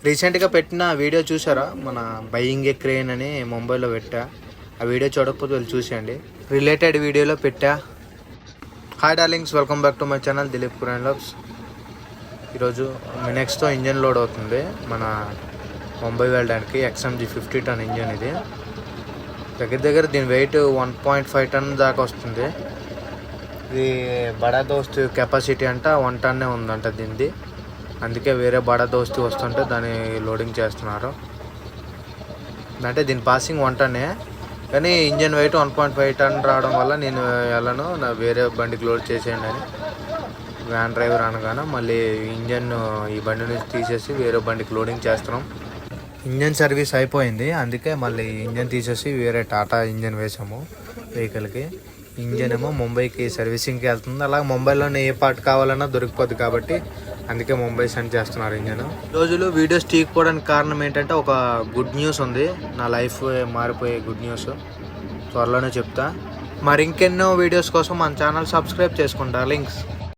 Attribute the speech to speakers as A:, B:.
A: రీసెంట్గా పెట్టిన వీడియో చూసారా? మన బయింగ్ ఏ క్రేన్ అని ముంబైలో పెట్టా. ఆ వీడియో చూడకపోతే వెళ్ళి చూసేయండి. రిలేటెడ్ వీడియోలో పెట్టా. Hi darlings, welcome back to my channel Dilip Quran loves. ఈరోజు మినెక్స్తో ఇంజన్ లోడ్ అవుతుంది మన ముంబై వెళ్ళడానికి. XMG 50 టన్ ఇంజన్ ఇది. దగ్గర దీని వెయిట్ 1.5 టన్ దాకా వస్తుంది. ఇది బడా దోస్త్ కెపాసిటీ అంట 1 టన్నే ఉందంట దీనిది. అందుకే వేరే బడా దోస్తు వస్తుంటే దాన్ని లోడింగ్ చేస్తున్నారు. అంటే దీని పాసింగ్ 1 టన్నే, కానీ ఇంజన్ వెయిట్ 1.5 టన్ రావడం వల్ల నేను వెళ్ళను, నా వేరే బండికి లోడ్ చేసేయండి అని వ్యాన్ డ్రైవర్ అనగానే మళ్ళీ ఇంజన్ ఈ బండి నుంచి తీసేసి వేరే బండికి లోడింగ్ చేస్తున్నాం. ఇంజన్ సర్వీస్ అయిపోయింది, అందుకే మళ్ళీ ఇంజన్ తీసేసి వేరే టాటా ఇంజన్ వేసాము వెహికల్కి. ఇంజన్ ఏమో ముంబైకి సర్వీసింగ్కి వెళ్తుంది. అలాగే ముంబైలోనే ఏ పార్ట్ కావాలన్నా దొరికిపోద్ది కాబట్టి అందుకే ముంబై సెండ్ చేస్తున్నారు ఇంజన్. రోజులు వీడియోస్ తీయకపోవడానికి కారణం ఏంటంటే ఒక గుడ్ న్యూస్ ఉంది. నా లైఫ్ మారిపోయే గుడ్ న్యూస్ త్వరలోనే చెప్తా. మరి ఇంకెన్నో వీడియోస్ కోసం మన ఛానల్ సబ్స్క్రైబ్ చేసుకుంటా. లింక్స్